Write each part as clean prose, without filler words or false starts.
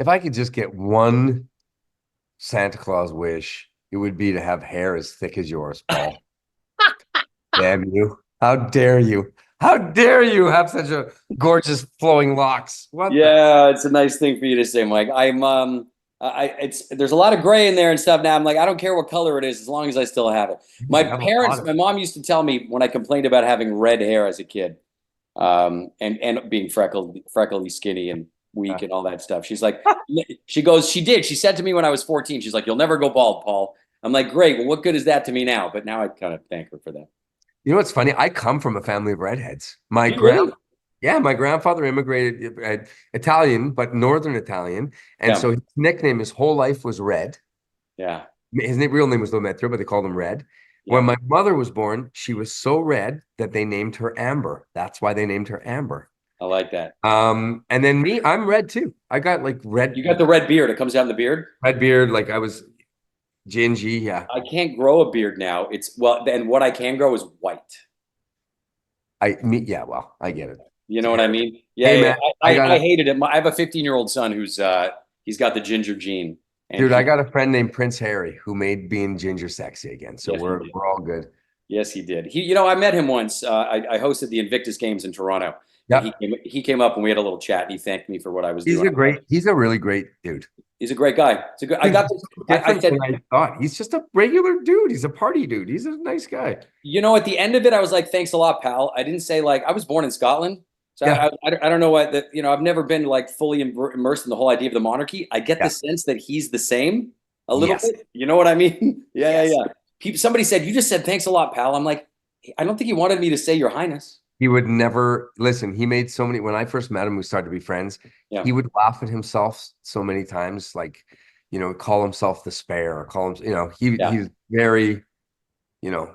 If I could just get one Santa Claus wish, it would be to have hair as thick as yours, Paul. Damn you. How dare you? How dare you have such a gorgeous flowing locks? What the? Yeah, it's a nice thing for you to say, Mike. It's there's a lot of gray in there and stuff now. I'm like, I don't care what color it is as long as I still have it. You have a lot My of mom used to tell me when I complained about having red hair as a kid, and being freckly, skinny, and weak, and all that stuff. She's like, she goes, she said to me when I was 14, she's like, "You'll never go bald, Paul." I'm like, "Great. Well, what good is that to me now?" But now I kind of thank her for that. You know what's funny? I come from a family of redheads. Do you really? Yeah, my grandfather immigrated Italian, but Northern Italian, and Yeah, so his nickname his whole life was Red. yeah, Real name was Lometrio, but they called him Red. When yeah. my mother was born, she was so red that they named her Amber. That's why they named her Amber. I like that. And then me, I'm red too. I got like You got the red beard. It comes out in the beard. red beard, like I was gingy. Yeah, I can't grow a beard now. It's well, and what I can grow is white. yeah. Well, I get it. You know what I mean? Yeah, Hey yeah. man, I got I a hated it. I have a 15-year-old son who's he's got the ginger gene, and dude. I he got a friend named Prince Harry who made being ginger sexy again. So yes he we're did. we're all good. Yes, he did. I met him once. I hosted the Invictus Games in Toronto, and Yeah, he came up and we had a little chat. And he thanked me for what I was doing. he's a really great dude. He's a great guy. It's a good. I He's got this. I different said, than I thought. He's just a regular dude. He's a party dude. He's a nice guy. at the end of it, I was like, "Thanks a lot, pal." I didn't say like I was born in Scotland, so Yeah, I don't know what that. I've never been like fully immersed in the whole idea of the monarchy. I get the yeah, sense that he's the same a little yes, bit. You know what I mean? Yeah, yeah, yes. yeah. Somebody said you just said thanks a lot, pal. I'm like, I don't think he wanted me to say Your Highness. He would never listen. He made so many, when I first met him, we started to be friends. Yeah, He would laugh at himself so many times, like, call himself the spare or call him, yeah. he's very, you know,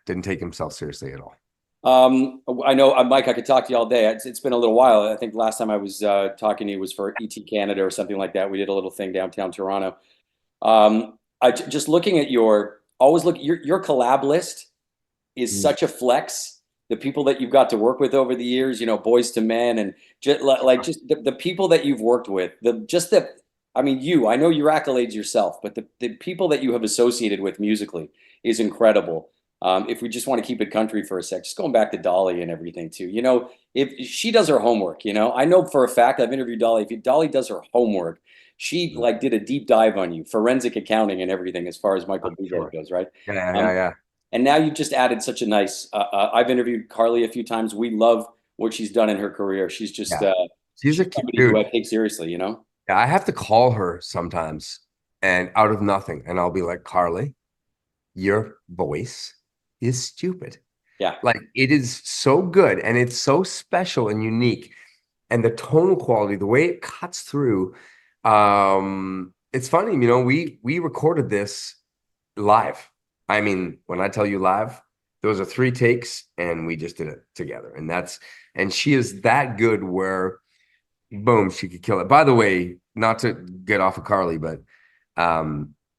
didn't take himself seriously at all. I know, Mike. I could talk to you all day. It's been a little while. I think last time I was talking to you was for ET Canada or something like that. We did a little thing downtown Toronto. Just looking at your collab list is Mm. such a flex. The people that you've got to work with over the years, Boys to Men, and just the people that you've worked with, I mean, I know your accolades yourself, but the people that you have associated with musically is incredible. If we just want to keep it country for a sec, just going back to Dolly and everything too, if she does her homework, I know for a fact I've interviewed Dolly. If Dolly does her homework, she like did a deep dive on you, forensic accounting and everything as far as Michael I'm Bublé sure. goes, right? Yeah, yeah, yeah, Um, yeah. and now you've just added such a nice. I've interviewed Carly a few times. We love what she's done in her career. Yeah. She's a She's cute somebody who I dude. take seriously. Yeah, I have to call her sometimes and out of nothing, and I'll be like, Carly, your voice is stupid. Yeah, Like it is so good and it's so special and unique. And the tonal quality, the way it cuts through. It's funny, we recorded this live. I mean, when I tell you live, those are three takes and we just did it together. And she is that good where boom, she could kill it. By the way, not to get off of Carly, but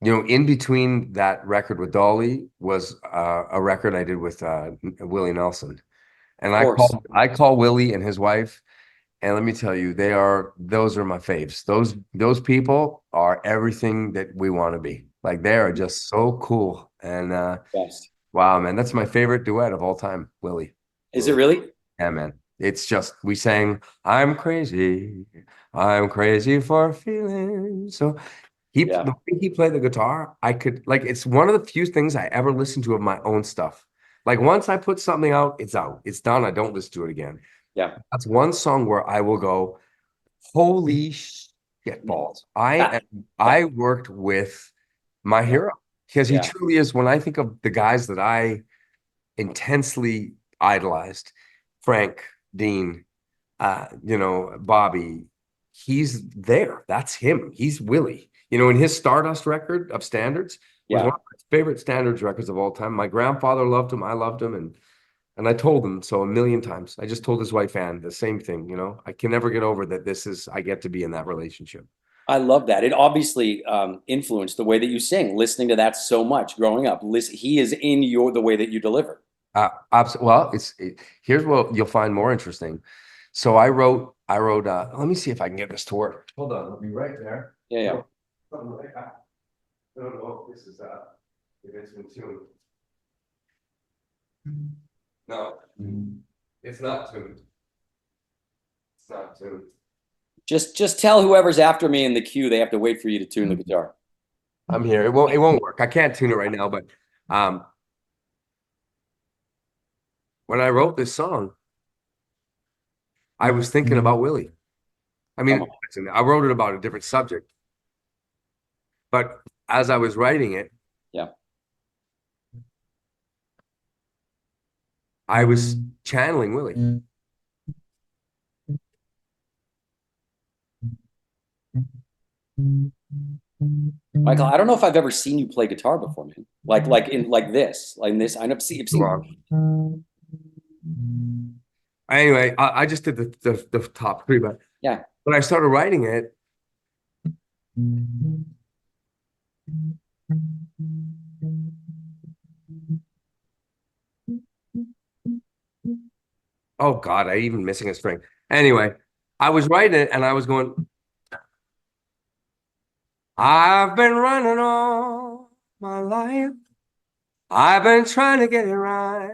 in between that record with Dolly was a record I did with Willie Nelson. And of course. I call Willie and his wife, and let me tell you, those are my faves. Those people are everything that we want to be. Like they are just so cool. And Best. wow, man, that's my favorite duet of all time, Is it Willie. really? Yeah, man. It's just we sang I'm crazy for feeling. So Yeah. the way he played the guitar, I could like it's one of the few things I ever listen to of my own stuff. Like once I put something out, it's out. It's done. I don't listen to it again. Yeah. That's one song where I will go, holy shit balls. I worked with my Yeah. hero because he Yeah. truly is when I think of the guys that I intensely idolized, Frank, Dean, Bobby, he's there. That's him. He's Willie. In his Stardust record of Standards was Yeah. one of my favorite Standards records of all time. My grandfather loved him. I loved him. And I told him so a million times. I just told his wife, Ann, the same thing. I can never get over that I get to be in that relationship. I love that. It obviously influenced the way that you sing, listening to that so much growing up. He is in the way that you deliver. Well, here's what you'll find more interesting. So I wrote, let me see if I can get this to work. Hold on, I'll be right there. Yeah, yeah. Something like that. I don't know if this is, if it's in tune. No, it's not tuned. It's not tuned. Just tell whoever's after me in the queue they have to wait for you to tune the guitar. I'm here. It won't work. I can't tune it right now, but um when I wrote this song, I was thinking about Willie. I Come mean, on. listen, I wrote it about a different subject, but as I was writing it, Yeah. I was channeling Willie. Michael, I don't know if I've ever seen you play guitar before, man. Like this. Like in this. I've Come seen on. Anyway, I just did the top three, but yeah. when I started writing it, oh God, I even missing a string. Anyway, I was writing it and I was going, I've been running all my life. I've been trying to get it right.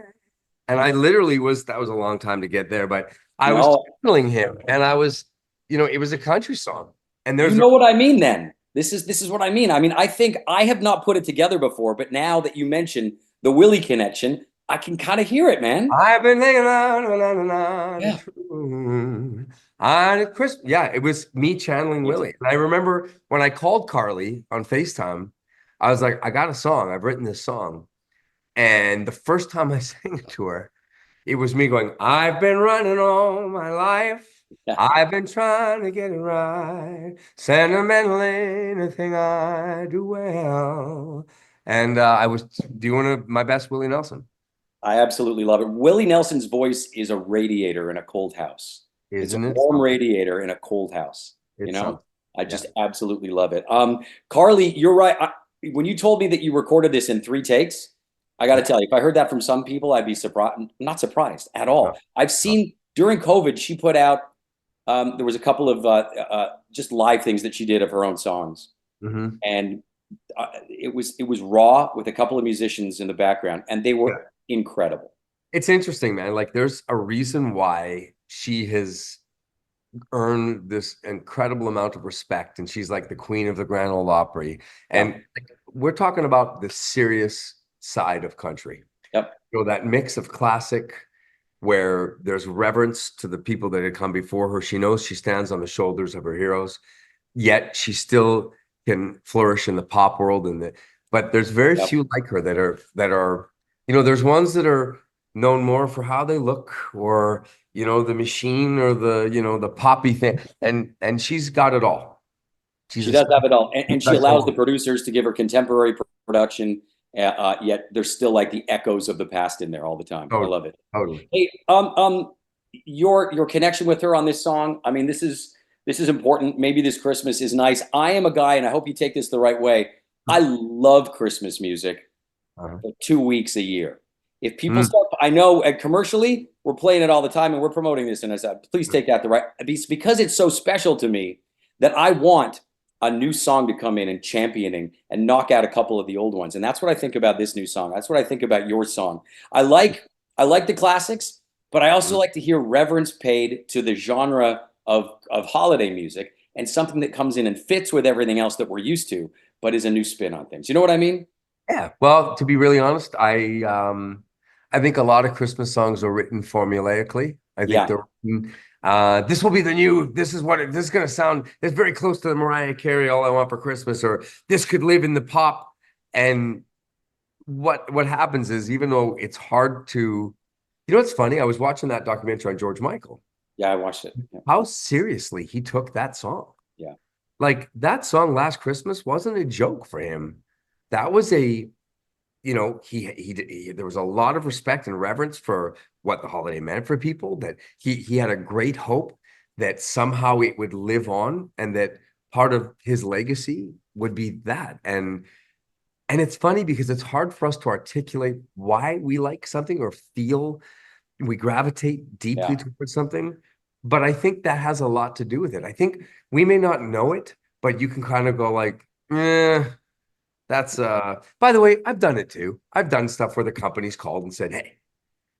And I literally that was a long time to get there, but I was No, channeling him and I was, it was a country song. And you there's, know what I mean then. This is what I mean. I mean, I think I have not put it together before, but now that you mention the Willie connection, I can kind of hear it, man. I've been hanging on the Yeah. truth. On Christmas. Yeah, it was me channeling Amazing. Willie. And I remember when I called Carly on FaceTime, I was like, I got a song. I've written this song. And the first time I sang it to her, it was me going, I've been running all my life. Yeah. I've been trying to get it right. Sentimentally, nothing I do well. And I was doing my best Willie Nelson. I absolutely love it. Willie Nelson's voice is a radiator in a cold house. It's a Isn't it warm something? radiator in a cold house. You It's know, something. I Yeah. just absolutely love it. Carly, you're right. When you told me that you recorded this in 3 takes, I got to Yeah. tell you, if I heard that from some people, I'd be surprised. Not surprised at No, all. I've no. seen during COVID, she put out. There was a couple of just live things that she did of her own songs, Hmm. and it was raw with a couple of musicians in the background, and they Yeah. were incredible. It's interesting, man. Like there's a reason why she has earned this incredible amount of respect, and she's like the queen of the Grand Ole Opry. Yeah. And like, we're talking about the serious side of country. Yep. That mix of classic where there's reverence to the people that had come before her. She knows she stands on the shoulders of her heroes, yet she still can flourish in the pop world but there's very Yep. few like her that are there's ones that are known more for how they look or the machine or the poppy thing, and she's got it all. She's She a does have it all, and she special allows the woman. producers to give her contemporary production. Yet there's still like the echoes of the past in there all the time. I Totally, love it. totally. Hey, your connection with her on this song. I mean, this is important. Maybe this Christmas is nice. I am a guy, and I hope you take this the right way. I love Christmas music Uh-huh. for 2 weeks a year. If people Mm. start, I know commercially we're playing it all the time, and we're promoting this. And I said, please take that the right because it's so special to me that I want a new song to come in and championing and knock out a couple of the old ones. And that's what I think about this new song. That's what I think about your song. I like the classics, but I also Mm. like to hear reverence paid to the genre of holiday music and something that comes in and fits with everything else that we're used to, but is a new spin on things. You know what I mean? Yeah. Well, to be really honest, I think a lot of Christmas songs are written formulaically. I think Yeah. they're written, this will be the new, this is gonna sound, it's very close to the Mariah Carey All I Want for Christmas, or this could live in the pop. And what happens is, even though it's hard to, it's funny, I was watching that documentary on George Michael, Yeah, I watched it. Yeah. how seriously he took that song. Yeah. Like that song Last Christmas wasn't a joke for him. That was there was a lot of respect and reverence for what the holiday meant for people, that he had a great hope that somehow it would live on, and that part of his legacy would be that. And it's funny because it's hard for us to articulate why we like something or feel we gravitate deeply Yeah. towards something. but I think that has a lot to do with it. I think we may not know it, but you can kind of go like, that's by the way, I've done it too. I've done stuff where the company's called and said, hey,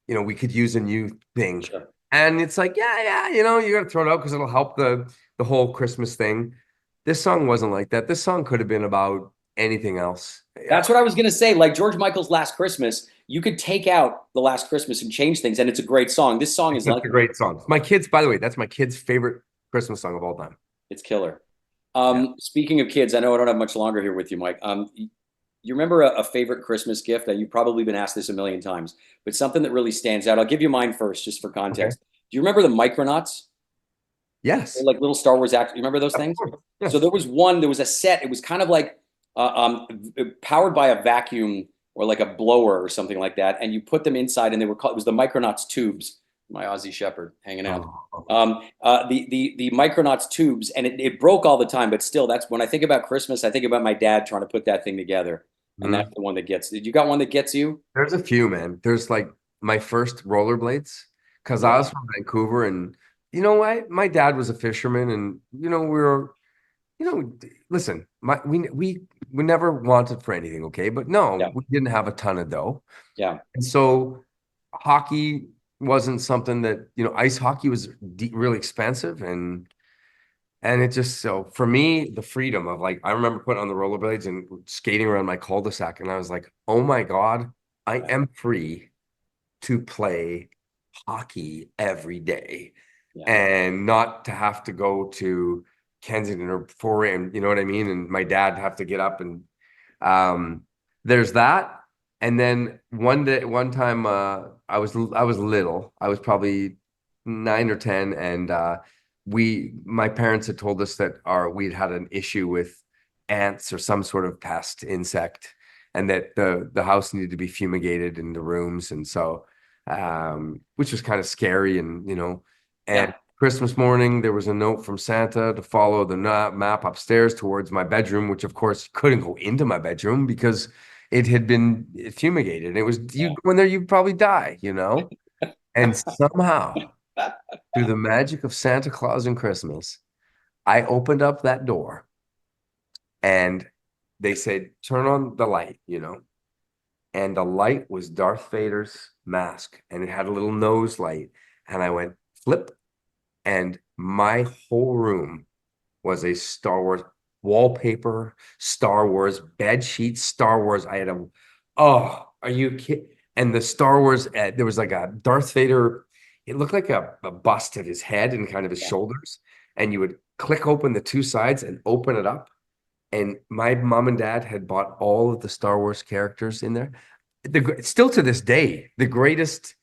we could use a new thing. Sure. And it's like, yeah, you got to throw it out because it'll help the whole Christmas thing. This song wasn't like that. This song could have been about anything else. Yeah, That's what I was gonna say. Like George Michael's Last Christmas, you could take out the Last Christmas and change things, and it's a great song. This song it's is such like a great song. My kids, by the way, that's my kid's favorite Christmas song of all time. it's killer. Yeah. Speaking of kids, I know I don't have much longer here with you, Mike. You remember a favorite Christmas gift that you've probably been asked this a million times, but something that really stands out. I'll give you mine first, just for Okay. context. Do you remember the Micronauts? They're Yes. like little Star Wars actors. You remember those Of things? course. So Yes. there was a set. It was kind of like powered by a vacuum or like a blower or something like that. And you put them inside, and they were called. It was the Micronauts tubes. My Aussie Shepherd hanging out. Oh, The Micronauts tubes, and it broke all the time. But still, that's when I think about Christmas. I think about my dad trying to put that thing together, and that's mhm. the one that gets. Did you got one that gets you? There's a few, man. There's like my first rollerblades because I Yeah, was from Vancouver, and you know what? My dad was a fisherman, and we were, listen, we never wanted for anything, okay? But no, yeah, we didn't have a ton of dough, yeah, and so hockey wasn't something that ice hockey was really expensive, and it just so for me the freedom of like I remember putting on the rollerblades and skating around my cul-de-sac, and I was like, oh my God, I yeah, am free to play hockey every day yeah, and not to have to go to Kensington or 4 a.m. You know what I mean? And my dad have to get up and um, there's that. And then one time, I was little. I was probably 9 or 10, and my parents had told us that we'd had an issue with ants or some sort of pest insect, and that the house needed to be fumigated in the rooms, and so which was kind of scary, and yeah, Christmas morning, there was a note from Santa to follow the map upstairs towards my bedroom, which of course couldn't go into my bedroom because it had been fumigated. It was you yeah. go in there, you'd probably die. And somehow, through the magic of Santa Claus and Christmas, I opened up that door and they said, turn on the light. And the light was Darth Vader's mask and it had a little nose light. And I went flip, and my whole room was a Star Wars wallpaper, Star Wars bed sheets, Star Wars. Oh, are you kidding? And the Star Wars, there was like a Darth Vader. It looked like a bust of his head and kind of his Yeah. shoulders. And you would click open the two sides and open it up. And my mom and dad had bought all of the Star Wars characters in there. Still to this day, the greatest.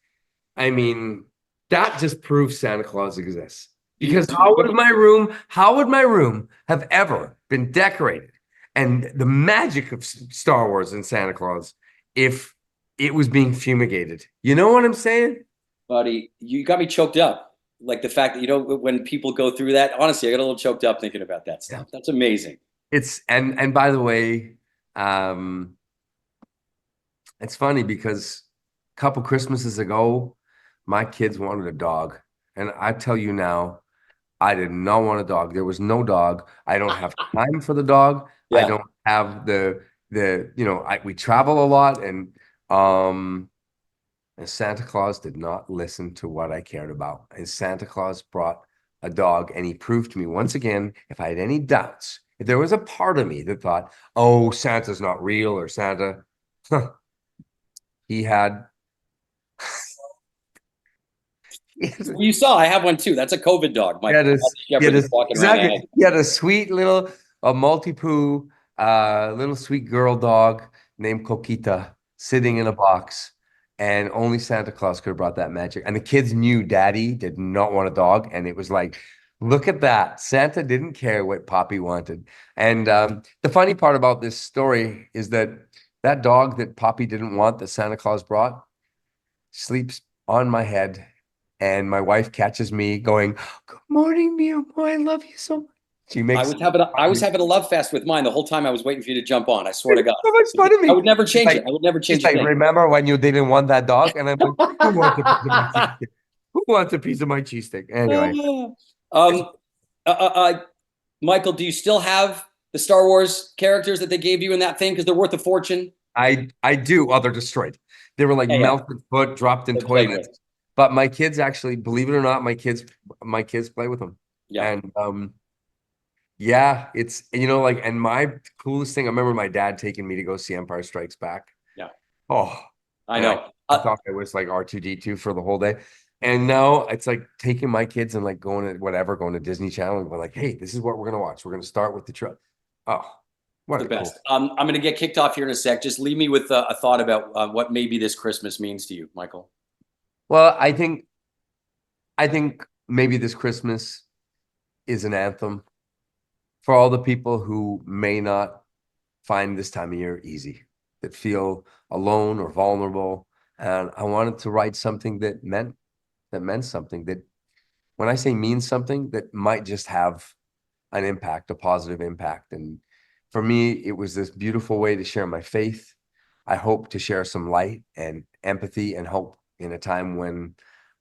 I mean, that just proves Santa Claus exists. Because how would my room have ever been decorated and the magic of Star Wars and Santa Claus if it was being fumigated? You know what I'm saying? Buddy, you got me choked up. Like the fact that when people go through that, honestly, I got a little choked up thinking about that Yeah. stuff. That's amazing. And by the way, um, it's funny because a couple Christmases ago, my kids wanted a dog. And I tell you now, I did not want a dog. There was no dog. I don't have time for the dog. I Yeah. don't have we travel a lot, um and Santa Claus did not listen to what I cared about. And Santa Claus brought a dog, and he proved to me once again, if I had any doubts, if there was a part of me that thought, oh, Santa's not real or Santa, he had Well, you saw I have one too. That's a COVID dog. He My had a, Aussie he had Shepherd a, that's walking around the house. exactly. He had a sweet little, a Maltipoo, little sweet girl dog named Coquita sitting in a box. And only Santa Claus could have brought that magic. And the kids knew Daddy did not want a dog. And it was like, look at that. Santa didn't care what Poppy wanted. And the funny part about this story is that that dog that Poppy didn't want that Santa Claus brought sleeps on my head, and my wife catches me going, "Good morning, Mio. I love you so much." She makes I was having a love fest with mine the whole time I was waiting for you to jump on. I swear to God. so much fun to I me. would never She's change it. like, I would never she's change a like, thing. remember when you didn't want that dog? And I'm like, who wants to put the magic? Who wants a piece of my cheesesteak? Anyway, um, uh, uh, uh, Michael, do you still have the Star Wars characters that they gave you in that thing? Because they're worth a fortune. I do. Oh, they're destroyed. They were like Yeah, yeah. melted foot, dropped in They're played with. toilets. But my kids actually, believe it or not, my kids play with them. Yeah, And yeah, it's like, and my coolest thing, I remember my dad taking me to go see Empire Strikes Back. yeah. Oh, I and know. I thought I was like R2D2 for the whole day. And now it's like taking my kids and like going to Disney Channel and going like, hey, this is what we're gonna watch. We're gonna start with the truck. Oh, what The a cool. best. I'm going to get kicked off here in a sec. Just leave me with a thought about what maybe this Christmas means to you, Michael. Well, I think maybe this Christmas is an anthem for all the people who may not find this time of year easy, that feel alone or vulnerable. And I wanted to write something that meant something, that when I say means something, that might just have an impact, a positive impact. And for me, it was this beautiful way to share my faith. I hope to share some light and empathy and hope in a time when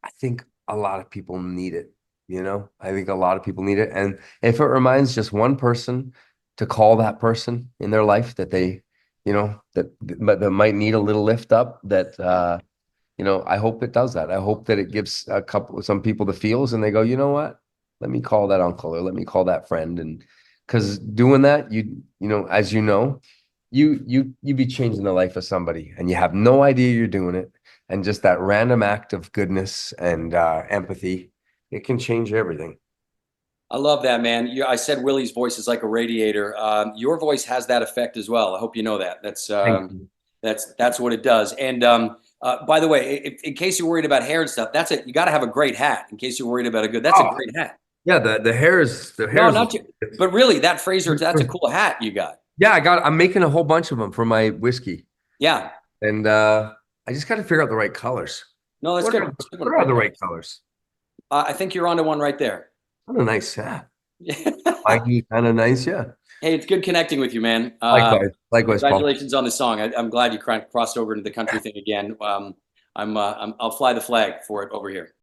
I think a lot of people need it. I think a lot of people need it. And if it reminds just one person to call that person in their life that they, that might need a little lift up, that, I hope it does that. I hope that it gives some people the feels and they go, you know what? Let me call that uncle or let me call that friend. And because doing that, as you be changing the life of somebody and you have no idea you're doing it. And just that random act of goodness and empathy, it can change everything. I love that, man. I said Willie's voice is like a radiator. Your voice has that effect as well. I hope you know that. Thank you. That's what it does. And by the way, in case you're worried about hair and stuff, that's it. You got to have a great hat. In case you're worried about a good, that's a Oh, great hat. yeah, the hairs, the No, hairs. not you. But really, that Fraser, that's a cool hat you got. Yeah, I'm making a whole bunch of them for my whiskey. Yeah. And I just got to figure out the right colors. No, that's What good. are, That's a good one what are right the there. right colors? I think you're onto one right there. What a nice hat. Yeah. Mikey, kind of nice, yeah. Hey, it's good connecting with you, man. Likewise, Paul. Congratulations on the song. I'm glad you crossed over into the country thing again. I'll fly the flag for it over here.